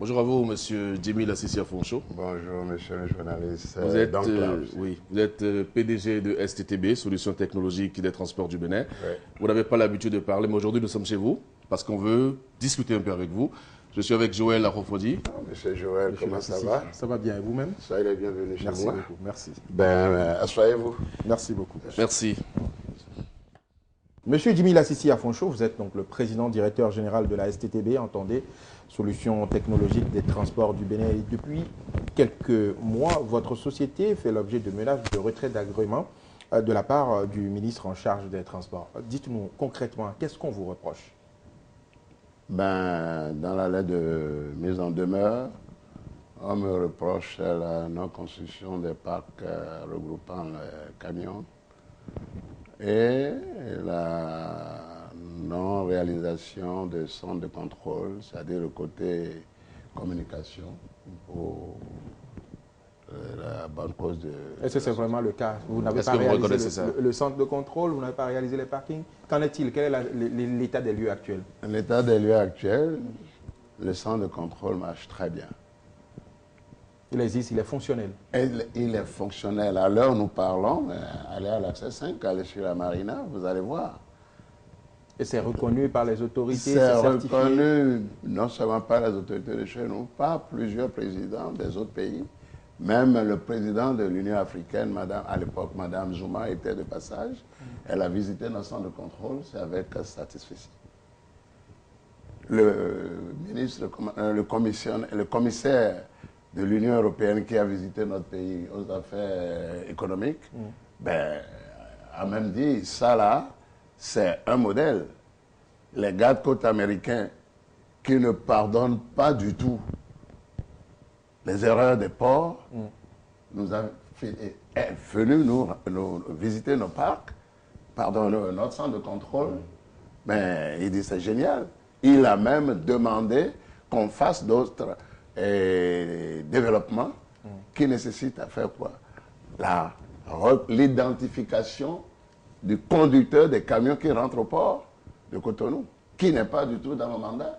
Bonjour à vous, monsieur Djemil Assissi Afonso. Bonjour, monsieur le journaliste. Vous êtes, vous êtes PDG de STTB, Solutions Technologiques des Transports du Bénin. Oui. Vous n'avez pas l'habitude de parler, mais aujourd'hui nous sommes chez vous parce qu'on veut discuter un peu avec vous. Je suis avec Joël Arofodi. Monsieur Joël, comment ça va? Ça va bien, et vous-même? Soyez les bienvenus chez Merci moi. beaucoup, merci. Asseyez-vous. Merci beaucoup. Merci. Monsieur Djemil Assissi Afonso, vous êtes donc le président directeur général de la STTB, entendez, Solutions Technologiques des Transports du Bénin. Et depuis quelques mois, votre société fait l'objet de menaces de retrait d'agrément de la part du ministre en charge des Transports. Dites-nous concrètement, qu'est-ce qu'on vous reproche? Dans la lettre de mise en demeure, on me reproche la non-construction des parcs regroupant les camions et la non-réalisation de centres de contrôle, c'est-à-dire le côté communication pour la bonne cause de... Est-ce que c'est vraiment le cas? Vous n'avez pas réalisé le centre de contrôle, vous n'avez pas réalisé les parkings? Qu'en est-il? Quel est l'état des lieux actuels? L'état des lieux actuels, le centre de contrôle marche très bien. Il existe, il est fonctionnel. Il est fonctionnel. À l'heure où nous parlons, allez à l'accès 5, allez sur la marina, vous allez voir. Et c'est reconnu par les autorités, c'est certifié? Reconnu non seulement par les autorités de chez nous, par plusieurs présidents des autres pays. Même le président de l'Union africaine, à l'époque, Mme Zuma, était de passage. Elle a visité notre centre de contrôle, c'est avec satisfaction. Le commissaire de l'Union européenne qui a visité notre pays aux affaires économiques, a même dit, ça là, c'est un modèle. Les gardes-côtes américains qui ne pardonnent pas du tout les erreurs des ports, nous a est venu nous visiter nos parcs, notre centre de contrôle. Mais il dit c'est génial. Il a même demandé qu'on fasse d'autres développements qui nécessitent à faire quoi? L'identification du conducteur des camions qui rentrent au port de Cotonou, qui n'est pas du tout dans mon mandat.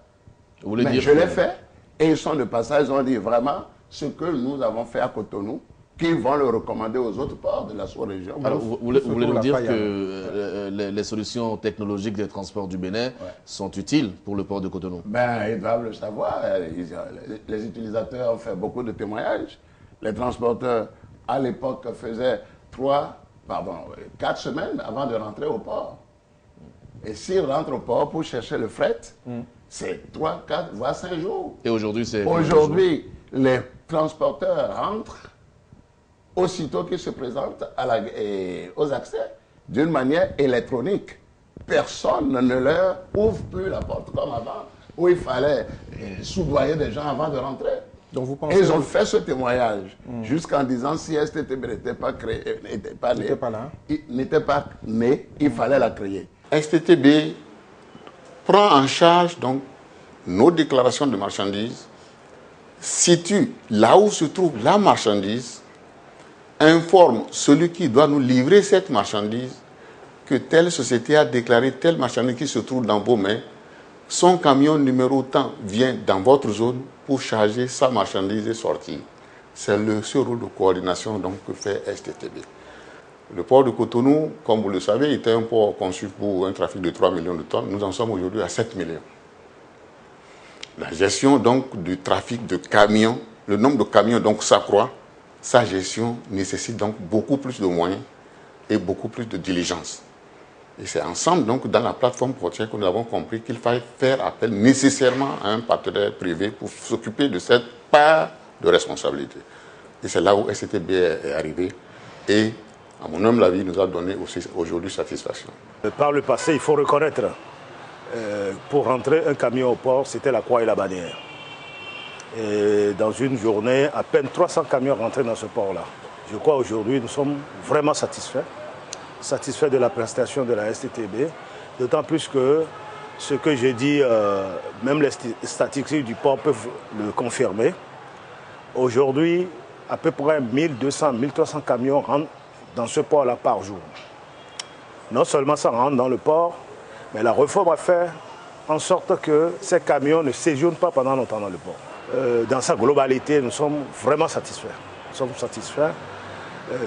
Mais je l'ai fait, et ils sont de passage, ils ont dit vraiment ce que nous avons fait à Cotonou, qui vont le recommander aux autres ports de la sous-région. Alors, vous voulez nous dire que les solutions technologiques des transports du Bénin sont utiles pour le port de Cotonou? Ils doivent le savoir. Les utilisateurs ont fait beaucoup de témoignages. Les transporteurs, à l'époque, faisaient 4 semaines avant de rentrer au port. Et s'ils rentrent au port pour chercher le fret, c'est 3, 4, voire 5 jours. Et aujourd'hui, c'est... Aujourd'hui, les transporteurs rentrent aussitôt qu'ils se présentent aux accès d'une manière électronique. Personne ne leur ouvre plus la porte comme avant, où il fallait soudoyer des gens avant de rentrer. Donc vous pensez... Et ils ont fait ce témoignage jusqu'en disant si STTB n'était pas créé, n'était pas né, il fallait la créer. STTB prend en charge donc nos déclarations de marchandises, situe là où se trouve la marchandise, informe celui qui doit nous livrer cette marchandise que telle société a déclaré telle marchandise qui se trouve dans vos mains, son camion numéro tant vient dans votre zone pour charger sa marchandise et sortir. C'est ce rôle de coordination donc, que fait STTB. Le port de Cotonou, comme vous le savez, était un port conçu pour un trafic de 3 millions de tonnes. Nous en sommes aujourd'hui à 7 millions. La gestion donc du trafic de camions, le nombre de camions donc s'accroît. Sa gestion nécessite donc beaucoup plus de moyens et beaucoup plus de diligence. Et c'est ensemble donc dans la plateforme portière que nous avons compris qu'il fallait faire appel nécessairement à un partenaire privé pour s'occuper de cette part de responsabilité. Et c'est là où STTB est arrivé et, à mon humble avis, nous a donné aussi aujourd'hui satisfaction. Par le passé, il faut reconnaître, pour rentrer un camion au port, c'était la croix et la bannière. Et dans une journée, à peine 300 camions rentraient dans ce port-là. Je crois aujourd'hui, nous sommes vraiment satisfaits de la prestation de la STTB, d'autant plus que ce que j'ai dit, même les statistiques du port peuvent le confirmer. Aujourd'hui, à peu près 1200, 1300 camions rentrent dans ce port-là par jour. Non seulement ça rentre dans le port, mais la réforme a fait en sorte que ces camions ne séjournent pas pendant longtemps dans le port. dans sa globalité, nous sommes vraiment satisfaits. Nous sommes satisfaits.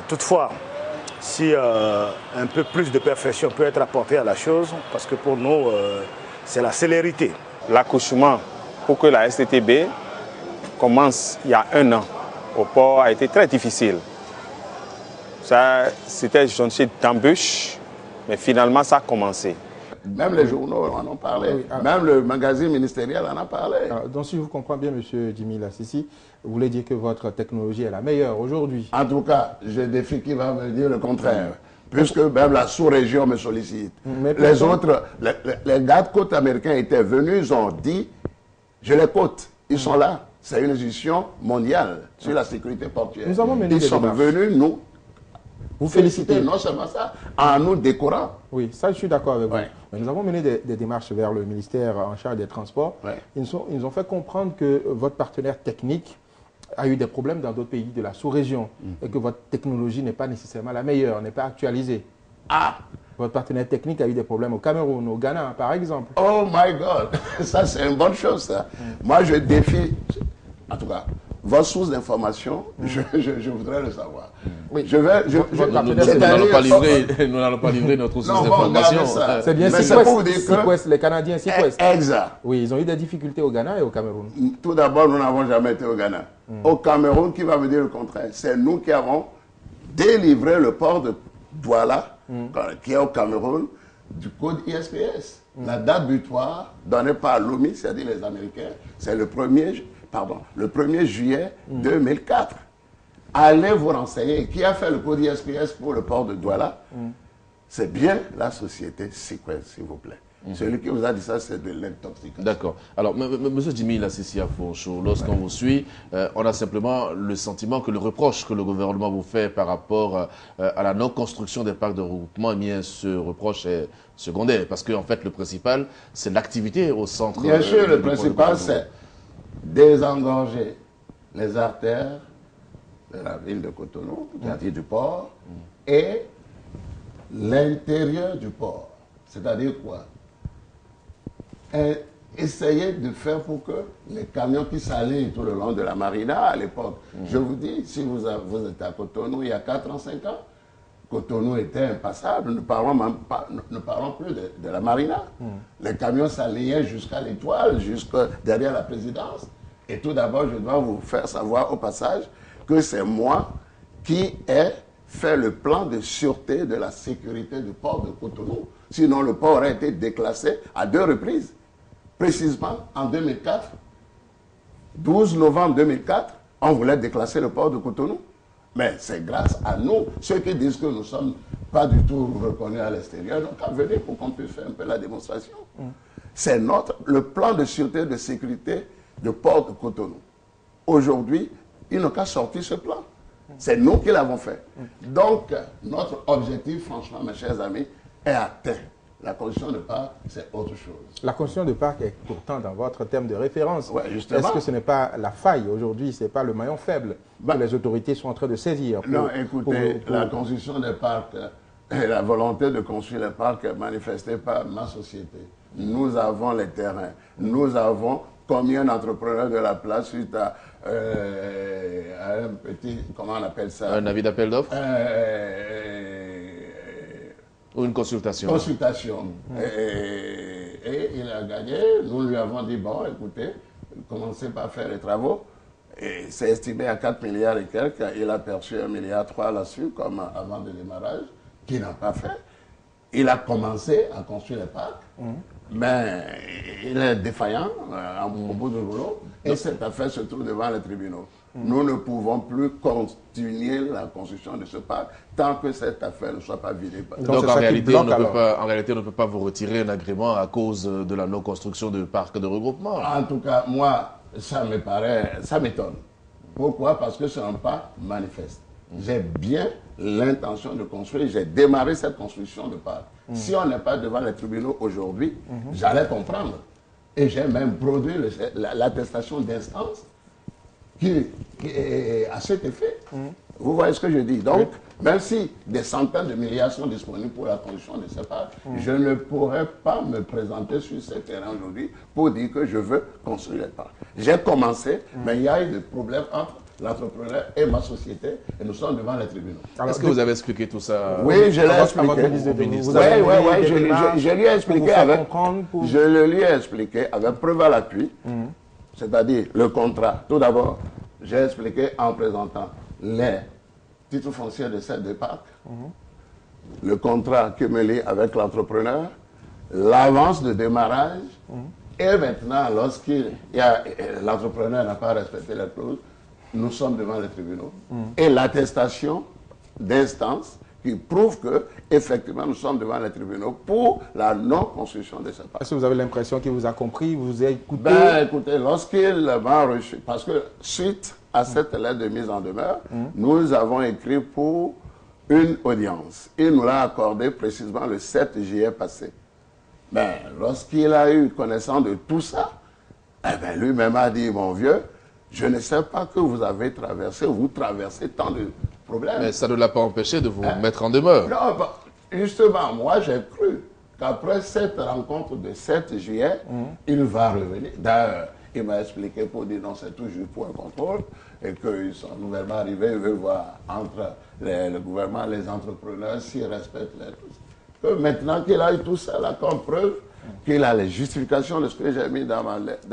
Toutefois, si un peu plus de perfection peut être apportée à la chose, parce que pour nous, c'est la célérité. L'accouchement pour que la STTB commence il y a 1 an au port a été très difficile. Ça, c'était une chantier d'embûche, mais finalement ça a commencé. Même les journaux en ont parlé, oui, même le magazine ministériel en a parlé. Alors, donc si je vous comprends bien, M. Jimmy Lassisi, vous voulez dire que votre technologie est la meilleure aujourd'hui? En tout cas, je défie qui va me dire le contraire. Puisque même la sous-région me sollicite. Les autres, les gardes-côtes américains étaient venus, ils ont dit, je les côte, ils sont là. C'est une institution mondiale sur la sécurité portuaire. Nous avons mené ils sont venus nous vous féliciter, non seulement ça, en nous décorant. Oui, ça je suis d'accord avec vous. Ouais. Mais nous avons mené des démarches vers le ministère en charge des Transports. Ouais. Ils nous ont fait comprendre que votre partenaire technique a eu des problèmes dans d'autres pays de la sous-région et que votre technologie n'est pas nécessairement la meilleure, n'est pas actualisée. Ah! Votre partenaire technique a eu des problèmes au Cameroun, au Ghana, par exemple. Oh my God! Ça, c'est une bonne chose, ça. Moi, je défie, en tout cas, votre source d'information, je voudrais le savoir. Oui. Je vais... Nous n'allons pas livrer notre source d'information. C'est bien Sequest, les Canadiens Sequest. Exact. Oui, ils ont eu des difficultés au Ghana et au Cameroun. Tout d'abord, nous n'avons jamais été au Ghana. Au Cameroun, qui va me dire le contraire? C'est nous qui avons délivré le port de Douala, qui est au Cameroun, du code ISPS. La date butoir donnée par l'OMI, c'est-à-dire les Américains, c'est le 1er juillet 2004. Allez vous renseigner. Qui a fait le code ISPS pour le port de Douala? C'est bien la société Sequest, s'il vous plaît. Celui qui vous a dit ça, c'est de l'intoxication. D'accord. Alors, M. Jimmy Lassisi Afonso, lorsqu'on vous suit, on a simplement le sentiment que le reproche que le gouvernement vous fait par rapport à la non-construction des parcs de regroupement, eh bien, ce reproche est secondaire. Parce qu'en fait, le principal, c'est l'activité au centre. Bien sûr, le principal, c'est désengorger les artères de la ville de Cotonou, quartier du port, et l'intérieur du port. C'est-à-dire quoi? Essayer de faire pour que les camions qui s'alignent tout le long de la marina à l'époque, je vous dis, si vous êtes à Cotonou il y a 4 ans, 5 ans, Cotonou était impassable, ne parlons plus de la marina. Les camions s'alignaient jusqu'à l'Étoile, jusqu'à derrière la présidence. Et tout d'abord, je dois vous faire savoir au passage que c'est moi qui ai fait le plan de sûreté de la sécurité du port de Cotonou. Sinon, le port aurait été déclassé à 2 reprises. Précisément, en 2004, 12 novembre 2004, on voulait déclasser le port de Cotonou. Mais c'est grâce à nous, ceux qui disent que nous ne sommes pas du tout reconnus à l'extérieur, donc à venir pour qu'on puisse faire un peu la démonstration. C'est le plan de sûreté de sécurité du port de Cotonou. Aujourd'hui, ils n'ont qu'à sortir ce plan. C'est nous qui l'avons fait. Donc, notre objectif, franchement, mes chers amis, est atteint. La condition de parc, c'est autre chose. La condition de parc est pourtant dans votre terme de référence. Ouais, justement. Est-ce que ce n'est pas la faille aujourd'hui, ce n'est pas le maillon faible que les autorités sont en train de saisir? Non, écoutez, la construction des parcs et la volonté de construire les parcs est manifestée par ma société. Nous avons les terrains. Nous avons combien d'entrepreneurs de la place suite à un petit, comment on appelle ça? Un avis d'appel d'offres? Ou une consultation. Consultation. Et il a gagné. Nous lui avons dit, bon, écoutez, commencez par faire les travaux. Et c'est estimé à 4 milliards et quelques. Il a perçu 1,3 milliard là-dessus, comme avant le démarrage, qu'il n'a pas fait. Il a commencé à construire les parcs, mais il est défaillant au bout du rouleau. Et cette affaire se trouve devant les tribunaux. Nous ne pouvons plus continuer la construction de ce parc tant que cette affaire ne soit pas vidée. Donc en réalité, on ne peut pas vous retirer un agrément à cause de la non-construction de parcs de regroupement. En tout cas, moi, ça m'étonne. Pourquoi? Parce que ce n'est pas manifeste. J'ai bien l'intention de construire, j'ai démarré cette construction de parc. Si on n'est pas devant les tribunaux aujourd'hui, j'allais comprendre. Et j'ai même produit l'attestation d'instance qui est à cet effet. Vous voyez ce que je dis? Donc, même si des centaines de milliards sont disponibles pour la construction de ces parcs, je ne pourrais pas me présenter sur ce terrain aujourd'hui pour dire que je veux construire les parcs. J'ai commencé, mais il y a eu des problèmes entre l'entrepreneur et ma société, et nous sommes devant les tribunaux. Est-ce que vous avez expliqué tout ça? Oui, je l'ai expliqué. Je lui ai expliqué je le lui ai expliqué avec preuve à l'appui, c'est-à-dire le contrat. Tout d'abord, j'ai expliqué en présentant les titres fonciers de ces deux parcs, le contrat qui me lie avec l'entrepreneur, l'avance de démarrage, et maintenant, l'entrepreneur n'a pas respecté les clauses, nous sommes devant les tribunaux. Et l'attestation d'instance qui prouve que effectivement nous sommes devant les tribunaux pour la non-construction de ces parcs. Est-ce que vous avez l'impression qu'il vous a compris, vous a écouté? Ben, écoutez, lorsqu'il m'a reçu, parce que suite à cette lettre de mise en demeure, nous avons écrit pour une audience. Il nous l'a accordé précisément le 7 juillet passé. Ben, lorsqu'il a eu connaissance de tout ça, eh ben, lui-même a dit, mon vieux, je ne sais pas que vous avez traversé, vous traversez tant de problèmes. Mais ça ne l'a pas empêché de vous mettre en demeure. Non, bah, justement, moi j'ai cru qu'après cette rencontre de 7 juillet, il va revenir. D'ailleurs, il m'a expliqué pour dire non, c'est toujours pour un contrôle et qu'ils sont nouvellement arrivés, ils veulent voir entre le gouvernement et les entrepreneurs s'ils respectent les choses. Que maintenant qu'il a eu tout ça là comme preuve, qu'il a les justifications de ce que j'ai mis dans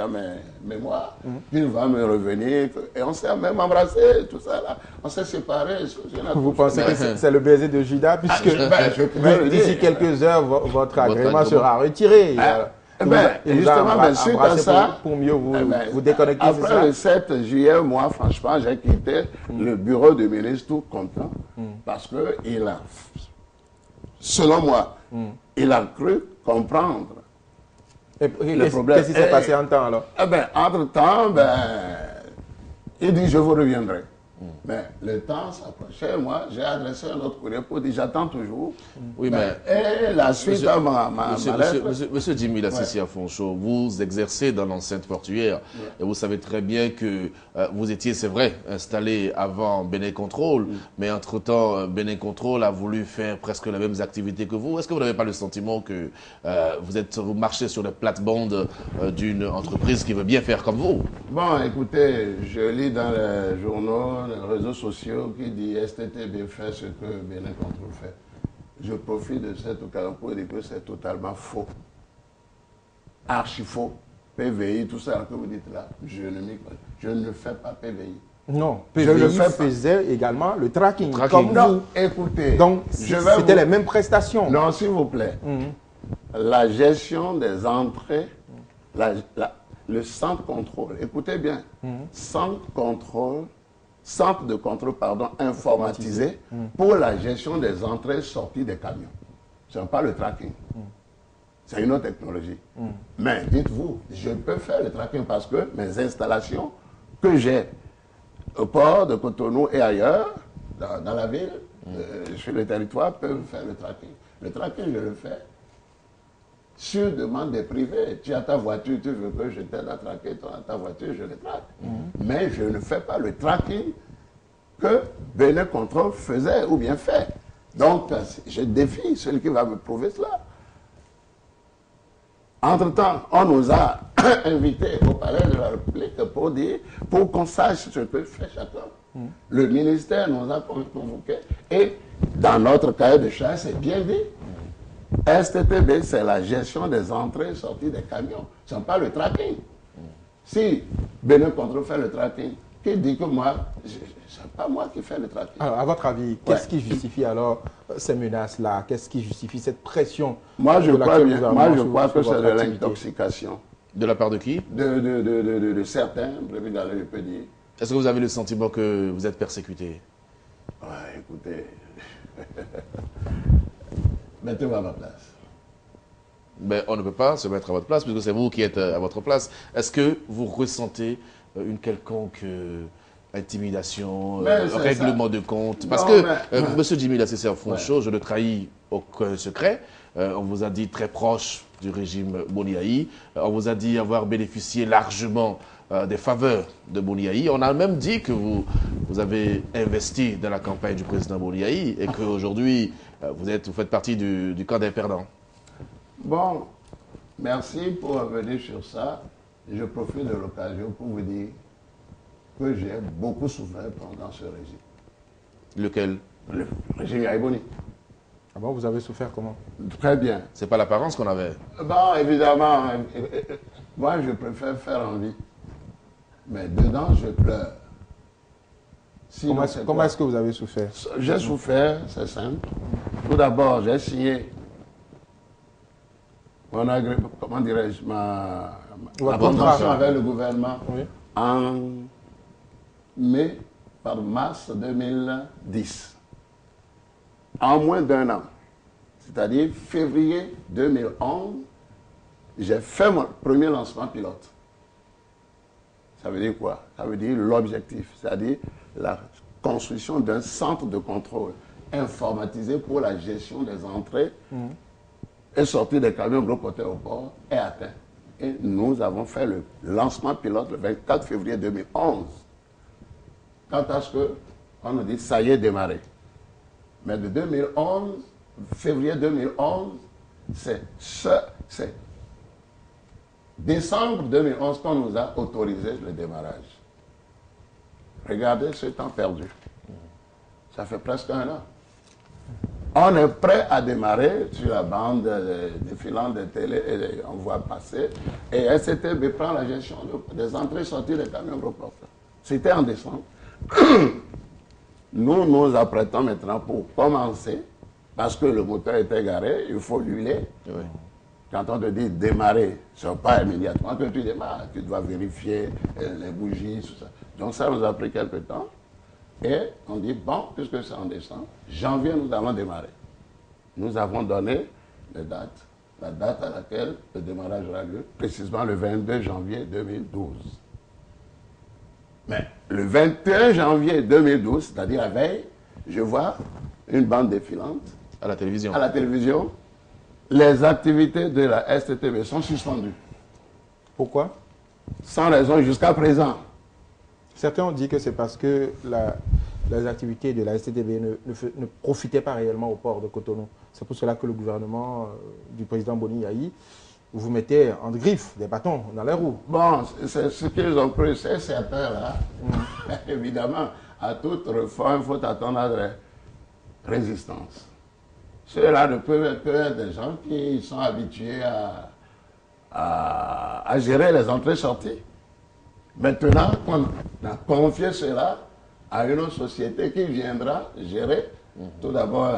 mes mémoires, qu'il va me revenir. Et on s'est même embrassé, tout ça là. On s'est séparés. Vous pensez que c'est le baiser de Judas, puisque d'ici quelques heures, votre agrément sera retiré. Justement, suite à ça, pour mieux vous déconnecter. Après le 7 juillet, moi, franchement, j'ai quitté le bureau du ministre tout content, parce qu'il a, selon moi, il a cru comprendre le problème. Qu'est-ce qui s'est passé en temps alors? Entre-temps, il dit je vous reviendrai. Mais le temps s'approchait, moi j'ai adressé un autre courrier pour dire j'attends toujours. Oui, mais et la suite à ma lettre. Monsieur Jimmy Lassisi Afonso, vous exercez dans l'enceinte portuaire et vous savez très bien que vous étiez, c'est vrai, installé avant Benin Control, mais entre-temps, Benin Control a voulu faire presque les mêmes activités que vous. Est-ce que vous n'avez pas le sentiment que vous marchez sur les plates-bandes d'une entreprise qui veut bien faire comme vous? Bon, écoutez, je lis dans les journaux, les réseaux sociaux qui dit STTB fait ce que Benin Control fait. Je profite de cette occasion pour dire que c'est totalement faux. Archi faux. PVI, tout ça que vous dites là, je ne fais pas PVI. Non, PVI faisait également le tracking. Comme non, vous. Écoutez, donc c'était les mêmes prestations. Non, s'il vous plaît. La gestion des entrées, le centre contrôle, écoutez bien, centre de contrôle informatisé pour la gestion des entrées et sorties des camions. Ce n'est pas le tracking. C'est une autre technologie. Mais dites-vous, je peux faire le tracking parce que mes installations que j'ai au port de Cotonou et ailleurs, dans la ville, sur le territoire, peuvent faire le tracking. Le tracking, je le fais sur demande des privés. Tu as ta voiture, tu veux que je t'aide à traquer ta voiture, je le traque. Mais je ne fais pas le tracking que Benin Control faisait ou bien fait. Donc, je défie celui qui va me prouver cela. Entre-temps, on nous a invités au palais de la République pour qu'on sache ce que fait chacun. Le ministère nous a convoqués et dans notre cahier de charge, c'est bien dit. STTB, c'est la gestion des entrées et sorties des camions. Ce n'est pas le tracking. Si Benin Control fait le tracking, qui dit que moi, ce n'est pas moi qui fais le tracking. Alors, à votre avis, qu'est-ce qui justifie alors ces menaces-là? Qu'est-ce qui justifie cette pression? Moi, je crois que c'est de l'intoxication. De la part de qui? De certains, je peux dire. Est-ce que vous avez le sentiment que vous êtes persécuté? Ouais, écoutez... Mettez-vous à ma place. Mais on ne peut pas se mettre à votre place, puisque c'est vous qui êtes à votre place. Est-ce que vous ressentez une quelconque intimidation, règlement de compte? Parce que, M. Jimmy Lassisi Afonso, je ne trahis aucun secret, on vous a dit très proche du régime Boniaï. On vous a dit avoir bénéficié largement des faveurs de Boniaï. On a même dit que vous avez investi dans la campagne du président Boniaï et qu'aujourd'hui, vous faites partie du camp des perdants. Bon, merci pour revenir sur ça. Je profite de l'occasion pour vous dire que j'ai beaucoup souffert pendant ce régime. Lequel? Le régime Yaïboni. Ah bon, vous avez souffert comment? Très bien. C'est pas l'apparence qu'on avait. Bon, évidemment, moi je préfère faire envie. Mais dedans, je pleure. Sinon, Comment est-ce que vous avez souffert? J'ai souffert, c'est simple. Tout d'abord, j'ai signé comment dirais-je, ma convention avec le gouvernement en mars 2010. En moins d'un an, c'est-à-dire février 2011, j'ai fait mon premier lancement pilote. Ça veut dire quoi? Ça veut dire l'objectif, c'est-à-dire la construction d'un centre de contrôle informatisé pour la gestion des entrées et sorties des camions gros porteurs au port est atteint. Et nous avons fait le lancement pilote le 24 février 2011. Quant à ce qu'on nous dit, ça y est, démarré. Mais de 2011, février 2011, c'est décembre 2011 qu'on nous a autorisé le démarrage. Regardez ce temps perdu. Ça fait presque un an. On est prêt à démarrer sur la bande défilante de télé et on voit passer. Et STB prend la gestion des entrées et sorties des camions gros porteurs. C'était en décembre. Nous nous apprêtons maintenant pour commencer, parce que le moteur est égaré, il faut l'huiler. Oui. Quand on te dit démarrer, ce n'est pas immédiatement que tu démarres. Tu dois vérifier les bougies, tout ça. Donc ça nous a pris quelques temps. Et on dit, bon, puisque c'est en décembre, janvier, nous allons démarrer. Nous avons donné les dates, la date à laquelle le démarrage aura lieu, précisément le 22 janvier 2012. Mais le 21 janvier 2012, c'est-à-dire la veille, je vois une bande défilante. À la télévision. À la télévision. Les activités de la STTB sont suspendues. Pourquoi? Sans raison jusqu'à présent. Certains ont dit que c'est parce que les activités de la STTB ne profitaient pas réellement au port de Cotonou. C'est pour cela que le gouvernement du président Boniaï vous mettez en griffe des bâtons dans les roues. Bon, c'est ce qu'ils ont cru, c'est certain là. Évidemment, à toute réforme, il faut attendre la résistance. Ceux-là ne peuvent être des gens qui sont habitués à gérer les entrées-sorties. Maintenant, on a confié cela à une autre société qui viendra gérer. Tout d'abord,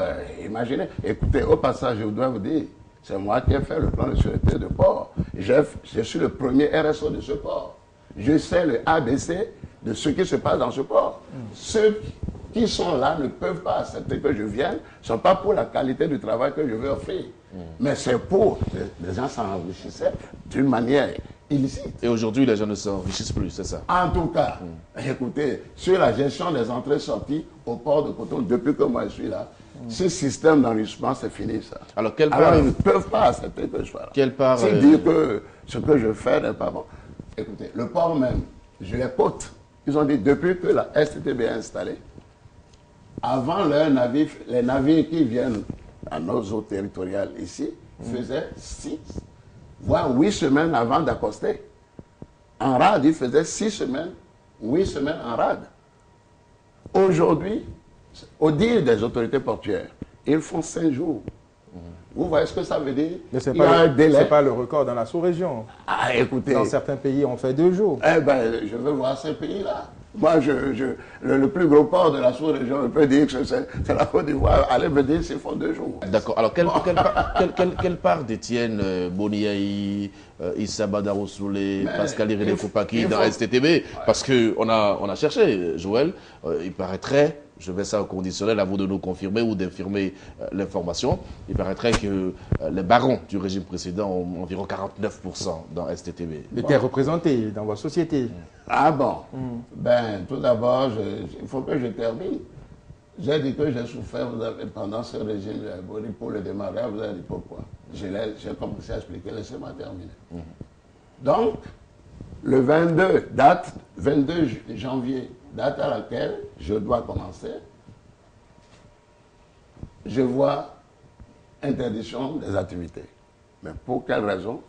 imaginez, écoutez, au passage, je dois vous dire, c'est moi qui ai fait le plan de sûreté de port. Je suis le premier RSO de ce port. Je sais le ABC de ce qui se passe dans ce port. Ceux qui sont là ne peuvent pas accepter que je vienne. Ce n'est pas pour la qualité du travail que je veux offrir. Mais c'est pour... Les gens s'enrichissaient d'une manière illicite. Et aujourd'hui, les gens ne s'enrichissent plus, c'est ça? En tout cas, écoutez, sur la gestion des entrées-sorties au port de Cotonou, depuis que moi je suis là, ce système d'enrichissement, c'est fini ça. Alors, quelle part... ils ne peuvent pas accepter que je sois là. Quelle part... C'est dire que ce que je fais n'est pas bon. Écoutez, le port même, je les cote. Ils ont dit, depuis que la STTB est installée, avant les navires qui viennent à nos eaux territoriales ici, faisaient 6, voire 8 semaines avant d'accoster. En rade, ils faisaient 6 semaines, 8 semaines en rade. Aujourd'hui, au dire des autorités portuaires, ils font 5 jours. Vous voyez ce que ça veut dire? Mais ce n'est pas le record dans la sous-région. Ah, écoutez. Dans certains pays, on fait 2 jours. Eh bien, je veux voir ces pays-là. Moi, le plus gros port de la sous-région, je peux dire que c'est la Côte d'Ivoire. Allez me dire s'ils font 2 jours. D'accord. Alors, quelle part détiennent Boniaï, Issa Badaro Soulé, Pascal Irénée Koupaki dans STTB? Parce qu'on a cherché, Joël, il paraîtrait, je vais ça au conditionnel, à vous de nous confirmer ou d'infirmer l'information, il paraîtrait que les barons du régime précédent ont environ 49% dans STTB. Ils étaient représentés dans votre société. Ah bon? Ben, tout d'abord, il faut que je termine. J'ai dit que j'ai souffert pendant ce régime, pour le démarrage, vous avez dit pourquoi. J'ai commencé à expliquer, laissez-moi terminer. Donc, le 22 janvier, date à laquelle je dois commencer, je vois interdiction des activités. Mais pour quelle raison?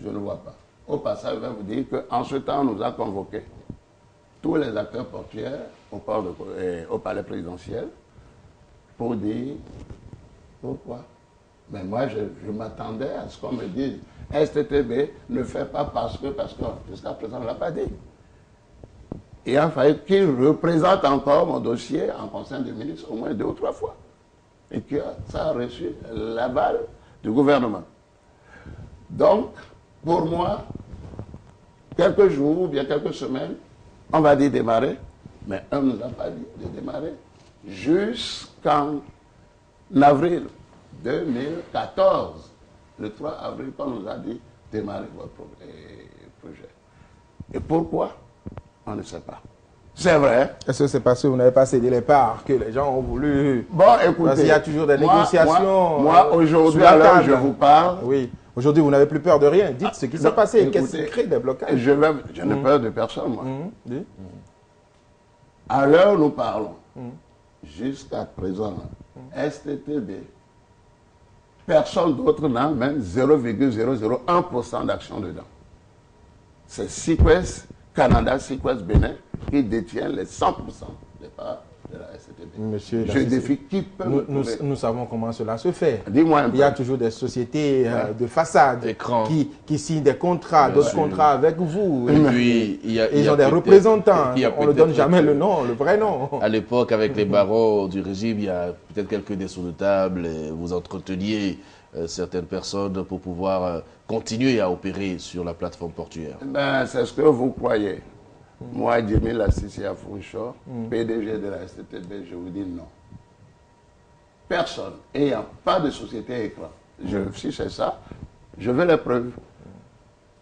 Je ne vois pas. Au passage, je vais vous dire qu'en ce temps, on nous a convoqués tous les acteurs portuaires au palais présidentiel pour dire pourquoi. Mais moi, je m'attendais à ce qu'on me dise STTB ne fait pas parce que jusqu'à présent, on ne l'a pas dit. Il a fallu qu'il représente encore mon dossier en conseil des ministres au moins 2 ou 3 fois. Et que ça a reçu l'aval du gouvernement. Donc, pour moi, quelques jours ou bien quelques semaines, on va dire démarrer, mais on ne nous a pas dit de démarrer jusqu'en avril 2014. Le 3 avril, on nous a dit démarrer votre projet. Et pourquoi? On ne sait pas. C'est vrai. Est-ce que c'est parce que vous n'avez pas cédé les parts que les gens ont voulu... Bon, écoutez. Parce qu'il y a toujours des négociations. Moi aujourd'hui, à l'heure où je vous parle... Oui. Aujourd'hui, vous n'avez plus peur de rien. Dites ce qui s'est passé. Qu'est-ce qui crée des blocages? Je n'ai peur de personne, moi. À l'heure où nous parlons, jusqu'à présent, STTB, personne d'autre n'a même 0,001% d'action dedans. C'est Sequest Canada, Sequest Bénin qui détient les 100% des parts de la STTB. Monsieur, je défie qui peut nous savons comment cela se fait. Dis-moi un peu. Il y a toujours des sociétés de façade qui signent des contrats, d'autres contrats avec vous. Et puis, ils ont des représentants. On ne donne jamais le nom, le vrai nom. À l'époque, avec les barons du régime, il y a peut-être quelques dessous de table. Et vous entreteniez certaines personnes pour pouvoir continuer à opérer sur la plateforme portuaire. Ben, c'est ce que vous croyez. Moi, Djemil Lassisi Afonso, PDG de la STTB, je vous dis non. Personne ayant pas de société écran, si c'est ça, je veux les preuves.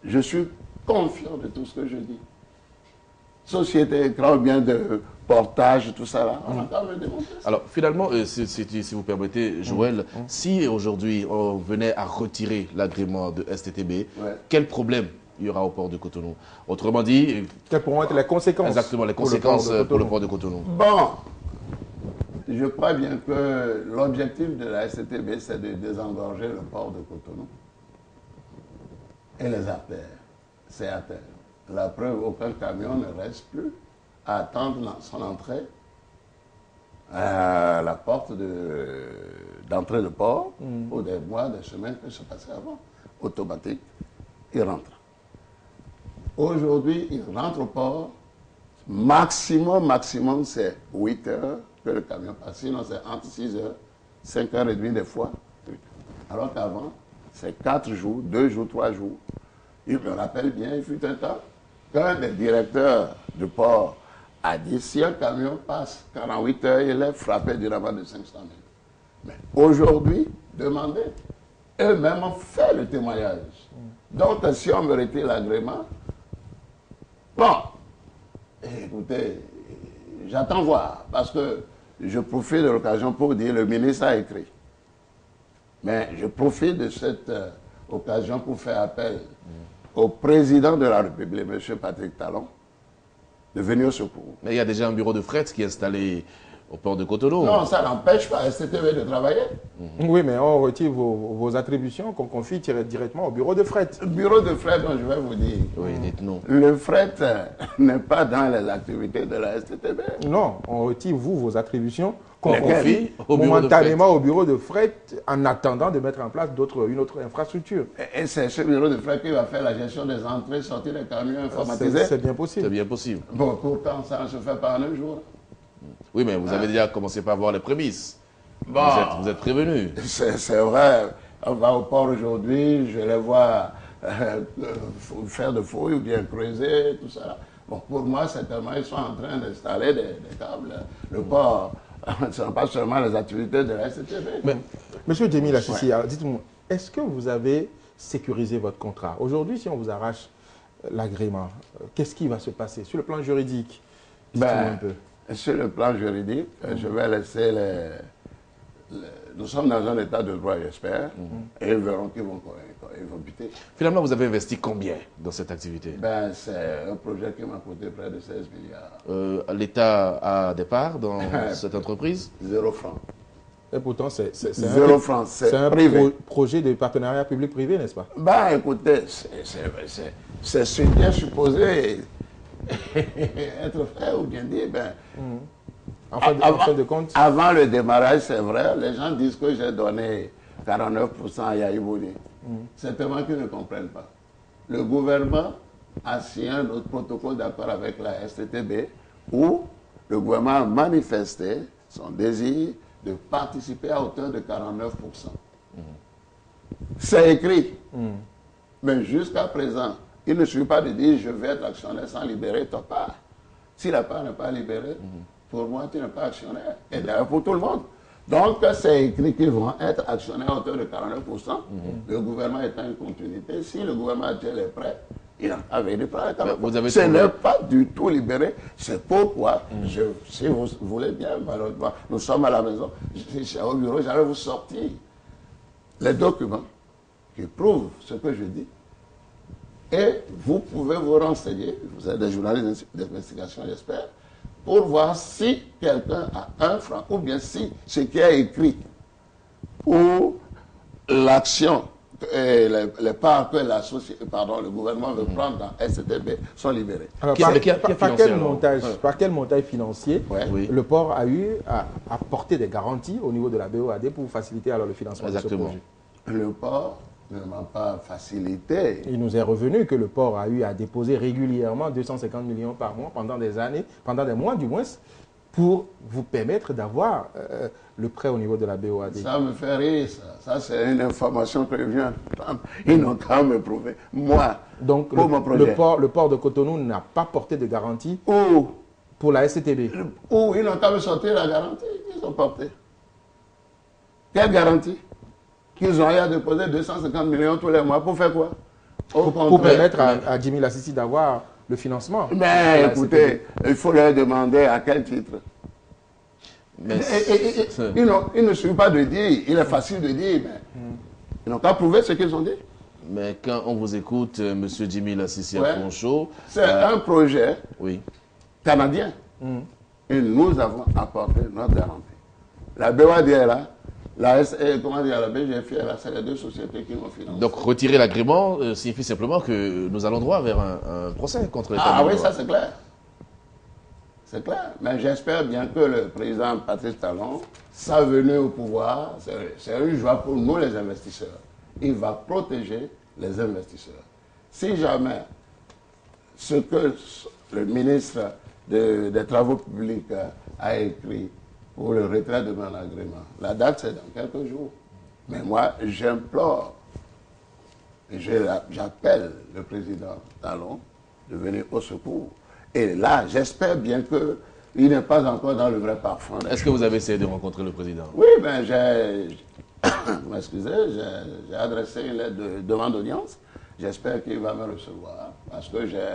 Je suis confiant de tout ce que je dis. Société écran ou bien de portage, tout ça là, on a qu'à me démontrer ça. Alors finalement, si vous permettez, Joël, si aujourd'hui on venait à retirer l'agrément de STTB, quel problème il y aura au port de Cotonou? Autrement dit... Quelles pourront être les conséquences? Exactement, les conséquences pour le port de Cotonou. Bon, je crois bien que l'objectif de la STTB, c'est de désengorger le port de Cotonou et les artères. C'est à terre. La preuve, aucun camion ne reste plus à attendre son entrée à la porte d'entrée de port pour des mois, des semaines que se passait avant. Automatique, il rentre. Aujourd'hui, il rentre au port. Maximum, c'est 8 heures que le camion passe. Sinon, c'est entre 6 heures, 5 heures et demie des fois. Alors qu'avant, c'est 4 jours, 2 jours, 3 jours. Il me rappelle bien, il fut un temps, qu'un des directeurs du port a dit, si un camion passe 48 heures, il est frappé d'une amende de 500 000. Mais aujourd'hui, demandez. Eux-mêmes ont fait le témoignage. Donc, si on me retire l'agrément, bon, écoutez, j'attends voir, parce que je profite de l'occasion pour dire, le ministre a écrit. Mais je profite de cette occasion pour faire appel au président de la République, M. Patrick Talon, de venir au secours. Mais il y a déjà un bureau de fret qui est installé au port de Cotonou. Non, ça n'empêche pas STTB de travailler. Oui, mais on retire vos attributions qu'on confie directement au bureau de fret. Le bureau de fret, je vais vous dire. Oui, dites-nous. Le fret n'est pas dans les activités de la STTB. Non, on retire vos attributions qu'on Lesquelles? confie momentanément au bureau de fret en attendant de mettre en place une autre infrastructure. Et c'est ce bureau de fret qui va faire la gestion des entrées, sorties des camions informatisés. C'est bien possible. C'est bien possible. Bon, pourtant, ça ne se fait pas en un jour. Oui, mais vous avez déjà commencé par voir les prémices. Bon, Vous êtes prévenus. c'est vrai. On va au port aujourd'hui, je les vois faire de fouilles ou bien creuser, tout ça. Bon, pour moi, c'est tellement ils sont en train d'installer des câbles. Le port, ce n'est pas seulement les activités de la STTB. Mais, Monsieur Djemil Lassisi, dites-moi, est-ce que vous avez sécurisé votre contrat? Aujourd'hui, si on vous arrache l'agrément, qu'est-ce qui va se passer sur le plan juridique? Dites-moi un peu. Sur le plan juridique, je vais laisser nous sommes dans un état de droit, j'espère, et ils verront qu'ils vont buter. Finalement, vous avez investi combien dans cette activité? Ben, c'est un projet qui m'a coûté près de 16 milliards. L'État a des parts dans cette entreprise? 0 francs. Et pourtant, c'est 0 francs, c'est un privé. projet de partenariat public-privé, n'est-ce pas? Ben, écoutez, c'est ce qui est supposé être fait ou bien dit, ben... En fin de compte, Avant le démarrage, c'est vrai, les gens disent que j'ai donné 49% à Yahibouni. C'est tellement qu'ils ne comprennent pas. Le gouvernement a signé un autre protocole d'accord avec la STTB où le gouvernement a manifesté son désir de participer à hauteur de 49%. C'est écrit. Mais jusqu'à présent, il ne suffit pas de dire je vais être actionnaire sans libérer ta part. Si la part n'est pas libérée, pour moi, tu n'es pas actionnaire. Et d'ailleurs, pour tout le monde. Donc, c'est écrit qu'ils vont être actionnaires à hauteur de 49%. Le gouvernement est en continuité. Si le gouvernement actuel est prêt, il avait des prêts. Ce n'est pas du tout libéré. C'est pourquoi, si vous voulez bien, malheureusement, nous sommes à la maison, je suis au bureau, j'allais vous sortir les documents qui prouvent ce que je dis. Et vous pouvez vous renseigner, vous êtes des journalistes d'investigation, j'espère, pour voir si quelqu'un a 1 franc, ou bien si ce qui est écrit pour l'action et les parts que le gouvernement veut prendre dans STB sont libérés. Alors, par quel montage financier le port a eu à apporter des garanties au niveau de la BOAD pour faciliter alors le financement de ce projet? Le port ne m'a pas facilité. Il nous est revenu que le port a eu à déposer régulièrement 250 millions par mois pendant des années, pendant des mois du moins, pour vous permettre d'avoir le prêt au niveau de la BOAD. Ça me fait rire, ça. Ça, c'est une information que je viens d'entendre. Ils n'ont qu'à me prouver. Moi, donc, pour mon projet. Le port de Cotonou n'a pas porté de garantie pour la STTB. Ils n'ont qu'à me sortir la garantie qu'ils ont portée. Quelle garantie? Qu'ils ont eu à déposer 250 millions tous les mois. Pour faire quoi? Pour permettre à Jimmy Lassisi d'avoir le financement. Mais écoutez, il faut leur demander à quel titre. Il ne suffit pas de dire, il est facile de dire, mais ils n'ont qu'à prouver ce qu'ils ont dit. Mais quand on vous écoute, M. Jimmy Lassisi Afonso... C'est un projet canadien. Et nous avons apporté notre garantie. La BOAD est là. La BGF, c'est les 2 sociétés qui m'ont financé. Donc retirer l'agrément signifie simplement que nous allons droit vers un procès contre l'État. Ah oui, ça c'est clair. C'est clair. Mais j'espère bien que le président Patrice Talon, sa venue au pouvoir, c'est une joie pour nous les investisseurs. Il va protéger les investisseurs. Si jamais ce que le ministre des Travaux publics a écrit pour le retrait de mon agrément. La date, c'est dans quelques jours. Mais moi, j'implore, et j'appelle le président Talon de venir au secours. Et là, j'espère bien qu'il n'est pas encore dans le vrai parfum. Est-ce que vous avez essayé de rencontrer le président? Oui, ben vous m'excusez, j'ai adressé une lettre de demande d'audience. J'espère qu'il va me recevoir. Parce que j'ai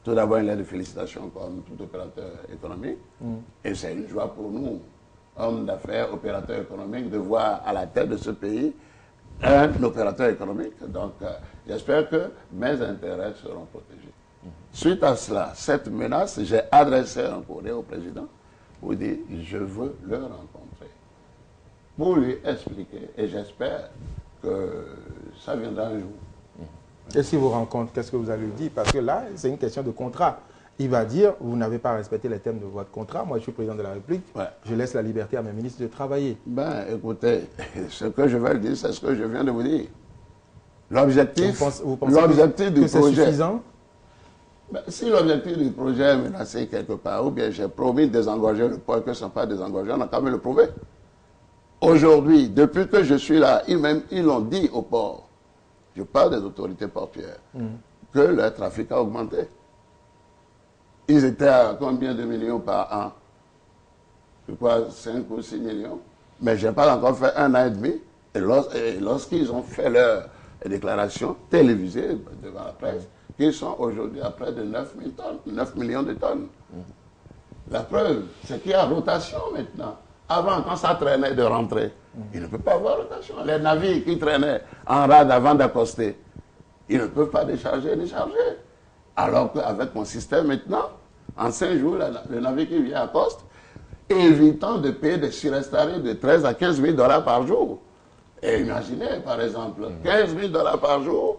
tout d'abord une lettre de félicitations comme tout opérateur économique. Et c'est une joie pour nous, hommes d'affaires, opérateurs économiques, de voir à la tête de ce pays un opérateur économique. Donc, j'espère que mes intérêts seront protégés. Suite à cela, cette menace, j'ai adressé un courrier au président pour dire je veux le rencontrer. Pour lui expliquer, et j'espère que ça viendra un jour. Et si vous rencontrez, qu'est-ce que vous allez lui dire? Parce que là, c'est une question de contrat. Il va dire, vous n'avez pas respecté les termes de votre contrat. Moi, je suis président de la République. Je laisse la liberté à mes ministres de travailler. Ben, écoutez, ce que je vais le dire, c'est ce que je viens de vous dire. L'objectif du c'est projet... suffisant? Ben, si l'objectif du projet est menacé quelque part, ou bien j'ai promis de désengorger le port, que ce ne sont pas désengorgés, on a quand même le prouver. Aujourd'hui, depuis que je suis là, ils l'ont dit au port, je parle des autorités portuaires, que le trafic a augmenté. Ils étaient à combien de millions par an? Je crois 5 ou 6 millions. Mais je n'ai pas encore fait 1 an et demi. Et lorsqu'ils ont fait leur déclaration télévisée devant la presse, ils sont aujourd'hui à près de 9 millions de tonnes. La preuve, c'est qu'il y a rotation maintenant. Avant, quand ça traînait de rentrer, il ne peut pas avoir rotation. Les navires qui traînaient en rade avant d'accoster, ils ne peuvent pas décharger ni charger. Alors qu'avec mon système maintenant, en 5 jours, le navire qui vient accoste, évitant de payer des surestarés de 13 à 15 000 $ par jour. Et imaginez, par exemple, 15 000 $ par jour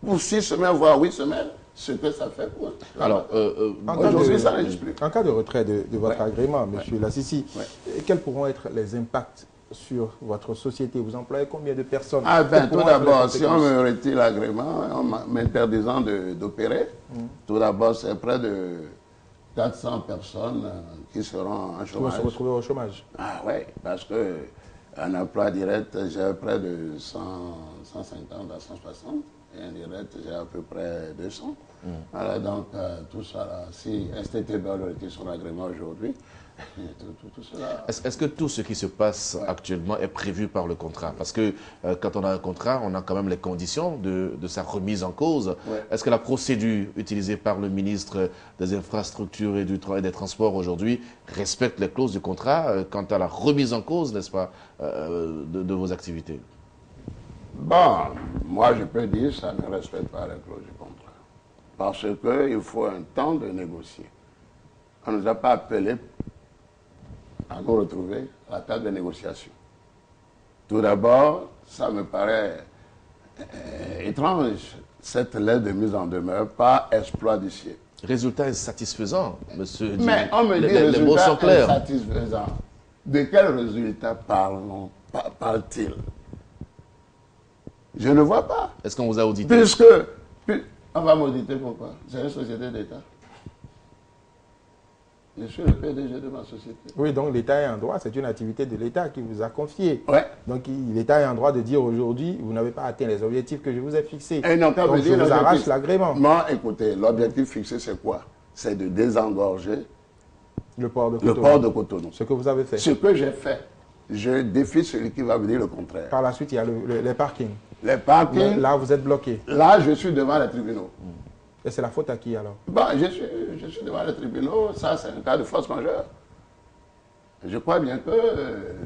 pour 6 semaines, voire 8 semaines, ce que ça fait pour... Alors, aujourd'hui, ça n'existe plus. En cas de retrait de votre agrément, M. Lassisi, Ouais. quels pourront être les impacts sur votre société? Vous employez combien de personnes? Ah ben, Quelles tout pourront être les d'abord, si on conséquences? me retire l'agrément, en m'interdisant d'opérer, tout d'abord, c'est près de 400 personnes qui seront en Qui vont chômage. se retrouver au chômage. Ah oui, parce que un emploi direct, j'ai près de 150 à 160. Et indirect, j'ai à peu près 200. Alors donc, tout ça, là, si STTB a retire son agrément aujourd'hui, tout cela... est-ce que tout ce qui se passe actuellement est prévu par le contrat? Parce que quand on a un contrat, on a quand même les conditions de sa remise en cause. Ouais. Est-ce que la procédure utilisée par le ministre des Infrastructures et des Transports aujourd'hui respecte les clauses du contrat quant à la remise en cause, n'est-ce pas, de vos activités? Bon, moi je peux dire que ça ne respecte pas les clauses du contrat. Parce qu'il faut un temps de négocier. On ne nous a pas appelés à nous retrouver à la table de négociation. Tout d'abord, ça me paraît étrange, cette lettre de mise en demeure par exploit d'huissier. Résultat insatisfaisant, monsieur. Mais on me dit les mots sont résultat clairs. insatisfaisant. De quel résultat parle-t-il? Je ne vois pas. Est-ce qu'on vous a audité? Puisque, on va m'auditer pourquoi? C'est une société d'État. Je suis le PDG de ma société. Oui, donc l'État est en droit, c'est une activité de l'État qui vous a confiée. Ouais. Donc l'État est en droit de dire aujourd'hui, vous n'avez pas atteint les objectifs que je vous ai fixés. Et non, donc je vous arrache l'agrément. Non, écoutez, l'objectif fixé, c'est quoi? C'est de désengorger Le port de le Cotonou. port de Cotonou. Ce que vous avez fait. Ce que j'ai fait, je défie celui qui va me dire le contraire. Par la suite, il y a les parkings. Les parkings, Là, vous êtes bloqué. là, je suis devant les tribunaux. Et c'est la faute à qui alors? Bon, je suis devant les tribunaux, ça c'est un cas de force majeure. Je crois bien que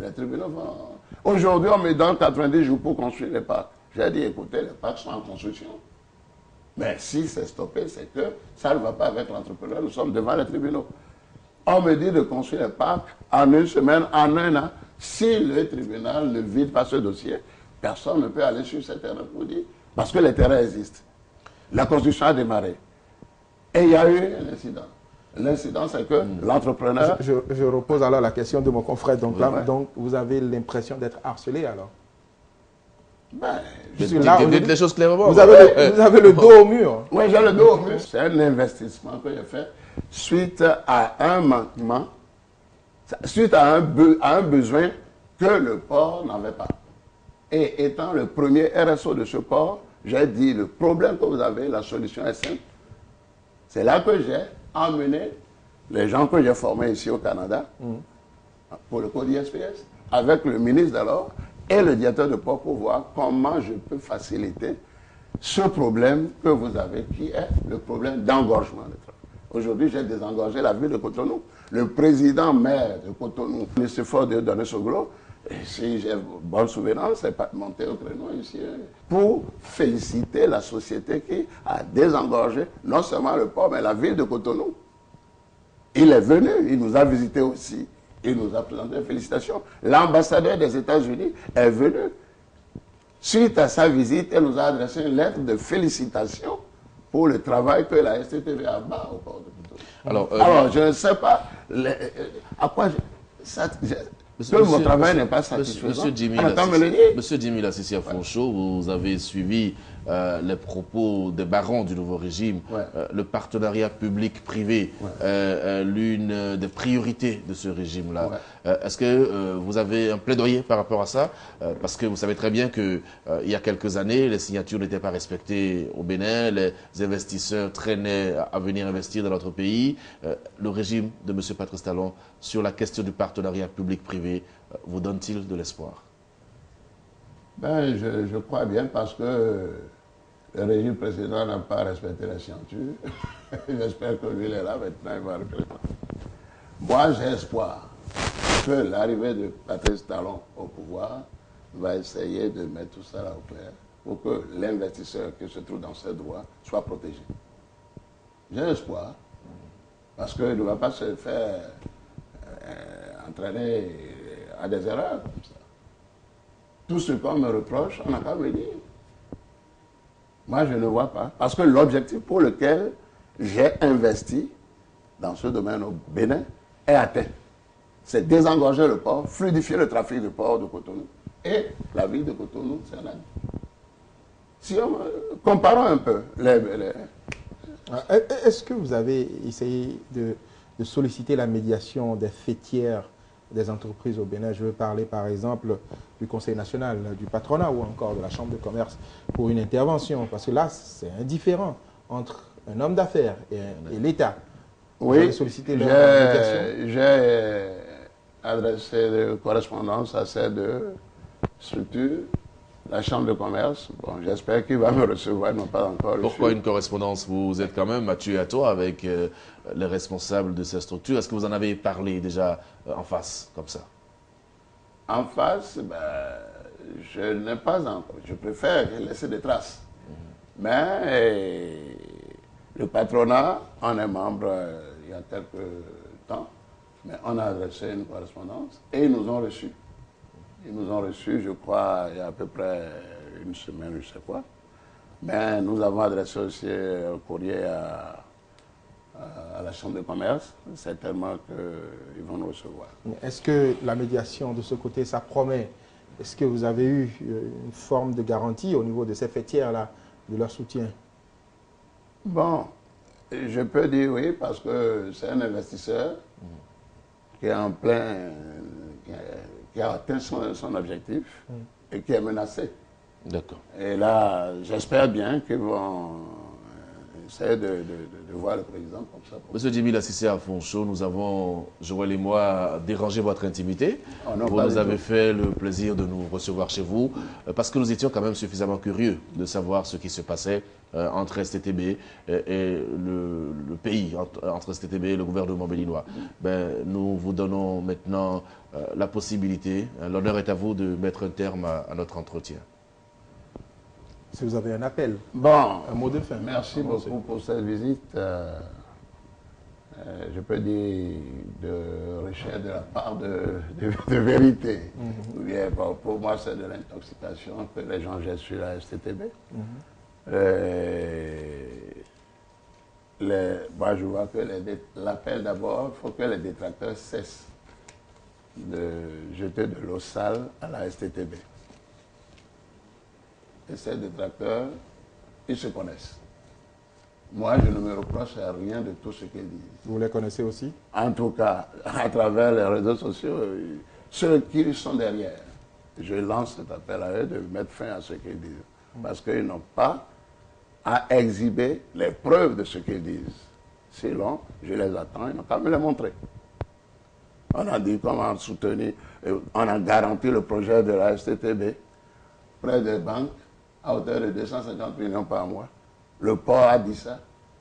les tribunaux vont... Aujourd'hui, on me donne 90 jours pour construire les parcs. J'ai dit, écoutez, les parcs sont en construction. Mais si c'est stoppé, c'est que ça ne va pas avec l'entrepreneur, nous sommes devant les tribunaux. On me dit de construire les parcs en une semaine, en un an. Si le tribunal ne vide pas ce dossier, personne ne peut aller sur ce terrain pour dire, parce que les terrains existent. La construction a démarré. Et il y a eu un incident. L'incident, c'est que l'entrepreneur... Je repose alors la question de mon confrère. Donc, là, Ouais. donc vous avez l'impression d'être harcelé alors? Ben, Puisque là, Dites aujourd'hui, les choses clairement. vous avez le dos au mur. oui, j'ai le dos au mur. C'est un investissement que j'ai fait suite à un manquement, suite à un besoin que le port n'avait pas. Et étant le premier RSO de ce port, j'ai dit, le problème que vous avez, la solution est simple. C'est là que j'ai emmené les gens que j'ai formés ici au Canada pour le code ISPS, avec le ministre d'alors et le directeur de port pour voir comment je peux faciliter ce problème que vous avez, qui est le problème d'engorgement de travail. Aujourd'hui, j'ai désengorgé la ville de Cotonou. Le président maire de Cotonou, M. Ford de Donesoglo, et si j'ai bonne souvenance, c'est pas monté au créneau ici, pour féliciter la société qui a désengorgé non seulement le port, mais la ville de Cotonou. Il est venu, il nous a visités aussi, il nous a présenté des félicitations. L'ambassadeur des États-Unis est venu. Suite à sa visite, il nous a adressé une lettre de félicitations pour le travail que la STTB a bas au port de Cotonou. Alors, je ne sais pas à quoi... mon travail n'est pas satisfaisant. Monsieur Jimmy Lassisi Afonso, vous avez suivi les propos des barons du nouveau régime. Ouais. Le partenariat public-privé, l'une des priorités de ce régime-là. Ouais. Est-ce que vous avez un plaidoyer par rapport à ça? Parce que vous savez très bien qu'il y a quelques années, les signatures n'étaient pas respectées au Bénin, les investisseurs traînaient à venir investir dans notre pays. Le régime de M. Patrice Talon, sur la question du partenariat public-privé, vous donne-t-il de l'espoir? Ben, je crois bien parce que le régime précédent n'a pas respecté la signature. J'espère que lui, il est là maintenant, il va regretter. Moi, j'ai espoir que l'arrivée de Patrice Talon au pouvoir va essayer de mettre tout ça là au clair pour que l'investisseur qui se trouve dans cette voie soit protégé. J'ai espoir, parce qu'il ne va pas se faire entraîner à des erreurs comme ça. Tout ce qu'on me reproche, on n'a qu'à me dire. Moi, je ne vois pas. Parce que l'objectif pour lequel j'ai investi dans ce domaine au Bénin est atteint. C'est désengorger le port, fluidifier le trafic du port de Cotonou. Et la ville de Cotonou, c'est un ami. Si comparons un peu Est-ce que vous avez essayé de solliciter la médiation des fêtières des entreprises au Bénin? Je veux parler par exemple du Conseil national, du patronat ou encore de la Chambre de commerce pour une intervention. Parce que là, c'est indifférent entre un homme d'affaires et l'État. Oui, sollicité leur médiation. J'ai adressé des correspondances à ces deux structures. La Chambre de commerce, bon, j'espère qu'il va me recevoir, ils n'ont pas encore reçu. Pourquoi une correspondance? Vous êtes quand même à tu et à toi avec les responsables de ces structures. Est-ce que vous en avez parlé déjà en face, comme ça? En face, ben, je n'ai pas encore. Je préfère laisser des traces. Mais le patronat, on est membre il y a quelques temps, mais on a adressé une correspondance et ils nous ont reçus. Ils nous ont reçus, je crois, il y a à peu près une semaine, je ne sais quoi. Mais nous avons adressé aussi un courrier à la Chambre de commerce. Certainement qu'ils vont nous recevoir. Est-ce que la médiation de ce côté, ça promet? Est-ce que vous avez eu une forme de garantie au niveau de ces fêtières-là, de leur soutien? Bon, je peux dire oui, parce que c'est un investisseur qui est en plein... qui a atteint son objectif et qui est menacé. D'accord. Et là, j'espère bien qu'ils vont essayer de voir le président comme ça. Monsieur Djimila Cissé Afonso, nous avons, Joël et moi, dérangé votre intimité. Oh non, vous nous avez fait le plaisir de nous recevoir chez vous, parce que nous étions quand même suffisamment curieux de savoir ce qui se passait entre STTB et le pays, entre STTB et le gouvernement béninois. Ben, nous vous donnons maintenant la possibilité, l'honneur est à vous de mettre un terme à notre entretien. Si vous avez un appel, bon, un mot de fin. Merci beaucoup pour cette visite. Je peux dire de recherche de la part de vérité. Bien, bon, pour moi, c'est de l'intoxication que les gens jettent sur la STTB. Moi, je vois que l'appel d'abord, il faut que les détracteurs cessent de jeter de l'eau sale à la STTB. Et ces détracteurs, ils se connaissent. Moi, je ne me reproche à rien de tout ce qu'ils disent. Vous les connaissez aussi? En tout cas, à travers les réseaux sociaux, ceux qui sont derrière, je lance cet appel à eux de mettre fin à ce qu'ils disent. Parce qu'ils n'ont pas à exhiber les preuves de ce qu'ils disent. Sinon, je les attends, ils n'ont qu'à me les montrer. On a dit comment soutenir, on a garanti le projet de la STTB près des banques à hauteur de 250 millions par mois. Le port a dit ça.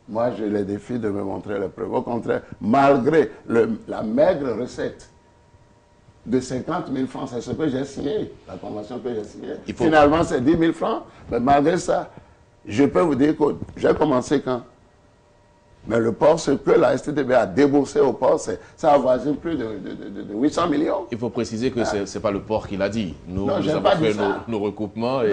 Moi, je les défie de me montrer les preuves. Au contraire, malgré la maigre recette de 50 000 francs, c'est ce que j'ai signé, la convention que j'ai signée. Finalement, c'est 10 000 francs. Mais malgré ça, je peux vous dire que j'ai commencé quand? Mais le port, ce que la STTB a déboursé au port, ça avoisine plus de 800 millions. Il faut préciser que ce n'est pas le port qui l'a dit. Nous, non, nous avons fait nos recoupements et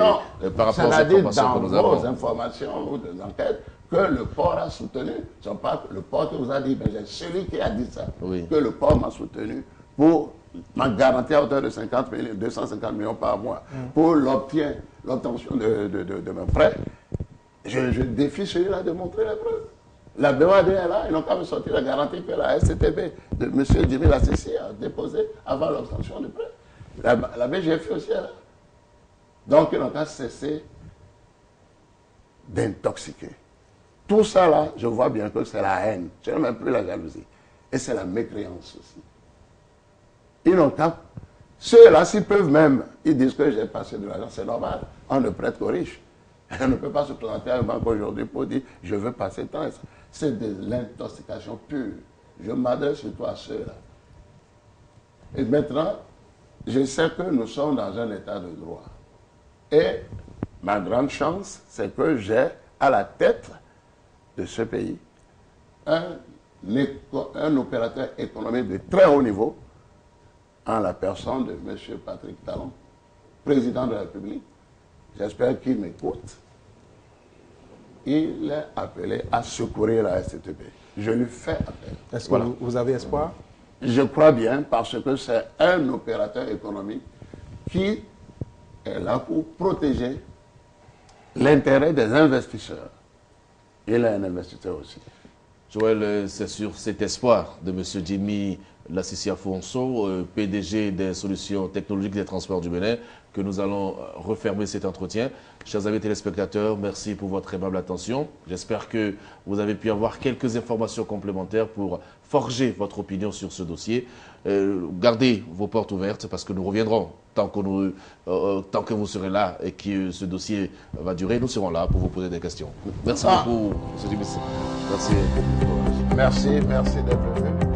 par rapport aux informations que nous avons. Dans vos informations ou des enquêtes, que le port a soutenu. Ce n'est pas le port qui vous a dit, mais c'est celui qui a dit ça. Oui. Que le port m'a soutenu pour m'a garanti à hauteur de 250 millions par mois pour l'obtention de mes prêts. Je défie celui-là de montrer les preuves. La BOAD est là, ils n'ont qu'à me sortir la garantie que la STTB de M. Djimila Cissé a déposée avant l'obtention du prêt. La BGF aussi est là. Donc ils n'ont qu'à cesser d'intoxiquer. Tout ça là, je vois bien que c'est la haine, ce n'est même plus la jalousie. Et c'est la mécréance aussi. Ils n'ont qu'à... Ceux-là, s'ils peuvent même, ils disent que j'ai passé de l'argent, c'est normal. On ne prête qu'aux riches. On ne peut pas se présenter à une banque aujourd'hui pour dire je veux passer tant. C'est de l'intoxication pure. Je m'adresse surtout à ceux-là. Et maintenant, je sais que nous sommes dans un état de droit. Et ma grande chance, c'est que j'ai à la tête de ce pays un opérateur économique de très haut niveau, en la personne de M. Patrick Talon, président de la République. J'espère qu'il m'écoute. Il est appelé à secourir la STTB. Je lui fais appel. Est-ce que vous avez espoir? Je crois bien, parce que c'est un opérateur économique qui est là pour protéger l'intérêt des investisseurs. Il est un investisseur aussi. Joël, c'est sur cet espoir de M. Jimmy Lassisi Afonso, PDG des solutions technologiques des transports du Bénin, que nous allons refermer cet entretien. Chers amis téléspectateurs, merci pour votre aimable attention. J'espère que vous avez pu avoir quelques informations complémentaires pour forger votre opinion sur ce dossier. Gardez vos portes ouvertes parce que nous reviendrons tant que vous serez là et que ce dossier va durer. Nous serons là pour vous poser des questions. Merci beaucoup, M. Jimmy. Merci. Merci d'être venu.